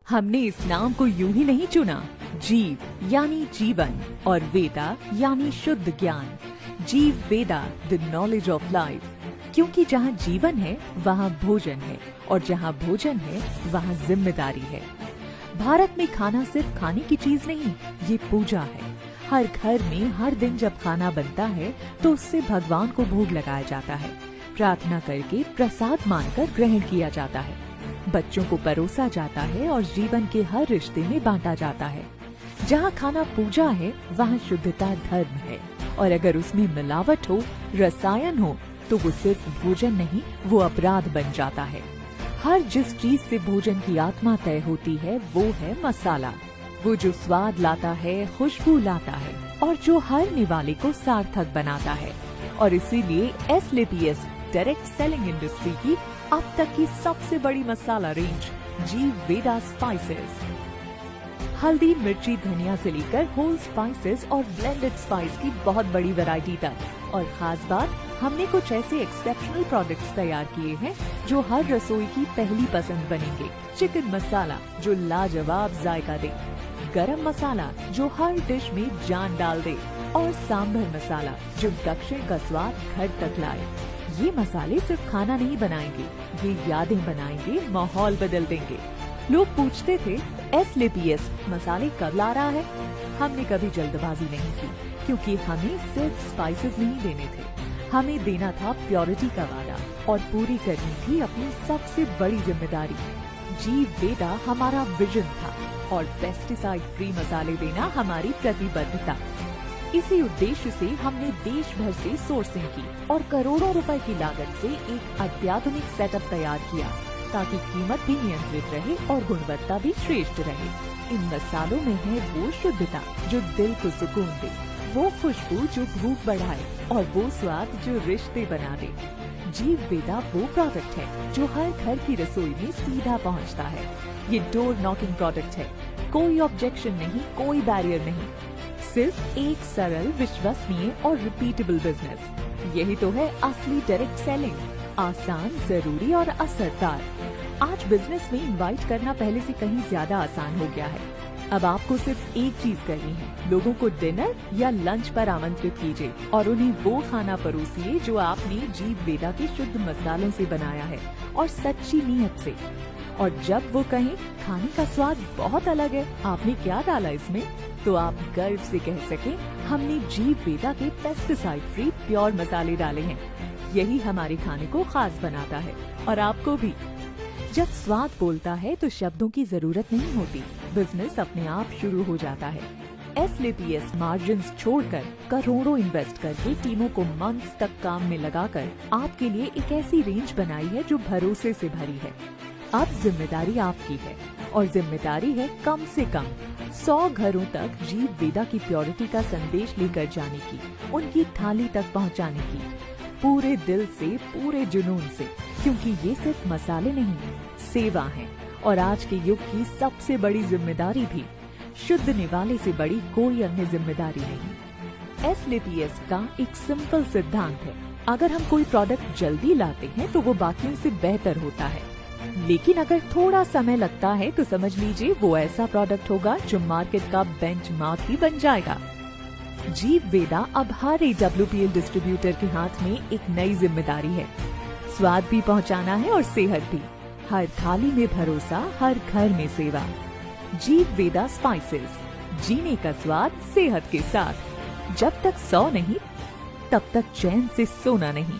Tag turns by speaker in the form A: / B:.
A: हमने इस नाम को यूं ही नहीं चुना। जीव यानी जीवन और वेदा यानी शुद्ध ज्ञान। जीव वेदा, द नॉलेज ऑफ लाइफ। क्योंकि जहाँ जीवन है वहाँ भोजन है, और जहाँ भोजन है वहाँ जिम्मेदारी है। भारत में खाना सिर्फ खाने की चीज नहीं, ये पूजा है। हर घर में हर दिन जब खाना बनता है तो उससे भगवान को भोग लगाया जाता है। प्रार्थना करके प्रसाद मानकर ग्रहण किया जाता है। बच्चों को परोसा जाता है और जीवन के हर रिश्ते में बांटा जाता है। जहाँ खाना पूजा है वहाँ शुद्धता धर्म है, और अगर उसमें मिलावट हो, रसायन हो, तो वो सिर्फ भोजन नहीं, वो अपराध बन जाता है। हर जिस चीज से भोजन की आत्मा तय होती है वो है मसाला। वो जो स्वाद लाता है, खुशबू लाता है, और जो हर निवाले को सार्थक बनाता है। और इसीलिए एसलेपीएस डायरेक्ट सेलिंग इंडस्ट्री की अब तक की सबसे बड़ी मसाला रेंज जीव वेदा स्पाइसेस। हल्दी, मिर्ची, धनिया से लेकर होल स्पाइसेस और ब्लेंडेड स्पाइस की बहुत बड़ी वैरायटी तक। और खास बात, हमने कुछ ऐसे एक्सेप्शनल प्रोडक्ट्स तैयार किए हैं जो हर रसोई की पहली पसंद बनेंगे। चिकन मसाला जो लाजवाब जायका दे, गरम मसाला जो हर डिश में जान डाल दे, और सांभर मसाला जो दक्षिण का स्वाद घर तक लाए। ये मसाले सिर्फ खाना नहीं बनाएंगे, ये यादें बनाएंगे, माहौल बदल देंगे। लोग पूछते थे एसलेपीएस मसाले कब ला रहा है। हमने कभी जल्दबाजी नहीं की, क्योंकि हमें सिर्फ स्पाइसेस नहीं देने थे, हमें देना था प्योरिटी का वादा, और पूरी करनी थी अपनी सबसे बड़ी जिम्मेदारी। जीव वेदा हमारा विजन था, और पेस्टिसाइड फ्री मसाले देना हमारी प्रतिबद्धता। इसी उद्देश्य से हमने देश भर से सोर्सिंग की और करोड़ों रुपए की लागत से एक अत्याधुनिक सेटअप तैयार किया, ताकि कीमत भी नियंत्रित रहे और गुणवत्ता भी श्रेष्ठ रहे। इन मसालों में है वो शुद्धता जो दिल को सुकून दे, वो खुशबू जो भूख बढ़ाए, और वो स्वाद जो रिश्ते बना दे। जीव वेदा वो प्रोडक्ट है जो हर घर की रसोई में सीधा पहुंचता है। ये डोर नॉकिंग प्रोडक्ट है, कोई ऑब्जेक्शन नहीं, कोई बैरियर नहीं, सिर्फ एक सरल, विश्वसनीय और रिपीटेबल बिजनेस। यही तो है असली डायरेक्ट सेलिंग, आसान, जरूरी और असरदार। आज बिजनेस में इनवाइट करना पहले से कहीं ज्यादा आसान हो गया है। अब आपको सिर्फ एक चीज करनी है, लोगों को डिनर या लंच पर आमंत्रित कीजिए और उन्हें वो खाना परोसिए जो आपने जीव वेदा के शुद्ध मसालों से बनाया है, और सच्ची नीयत से। और जब वो कहें खाने का स्वाद बहुत अलग है, आपने क्या डाला इसमें, तो आप गर्व से कह सकें हमने जीव वेदा के पेस्टिसाइड फ्री प्योर मसाले डाले हैं। यही हमारे खाने को खास बनाता है, और आपको भी। जब स्वाद बोलता है तो शब्दों की जरूरत नहीं होती, बिजनेस अपने आप शुरू हो जाता है। एसलेपीएस मार्जिन्स छोड़कर, करोड़ों इन्वेस्ट करके, टीमों को मंथ्स तक काम में लगाकर आपके लिए एक ऐसी रेंज बनाई है जो भरोसे से भरी है। अब जिम्मेदारी आपकी है, और जिम्मेदारी है कम से कम 100 घरों तक जीव वेदा की प्योरिटी का संदेश लेकर जाने की, उनकी थाली तक पहुंचाने की, पूरे दिल से, पूरे जुनून से। क्योंकि ये सिर्फ मसाले नहीं, सेवा है, और आज के युग की सबसे बड़ी जिम्मेदारी भी। शुद्ध निवाले से बड़ी कोई अन्य जिम्मेदारी नहीं। एसलेपीएस का एक सिंपल सिद्धांत है, अगर हम कोई प्रोडक्ट जल्दी लाते हैं तो वो बाकियों से बेहतर होता है, लेकिन अगर थोड़ा समय लगता है तो समझ लीजिए वो ऐसा प्रोडक्ट होगा जो मार्केट का बेंचमार्क ही बन जाएगा। जीव वेदा अब हर AWPL डिस्ट्रीब्यूटर के हाथ में एक नई जिम्मेदारी है। स्वाद भी पहुंचाना है और सेहत भी। हर थाली में भरोसा, हर घर में सेवा। जीव वेदा स्पाइसेस, जीने का स्वाद सेहत के साथ। जब तक 100 नहीं, तब तक चैन से सोना नहीं।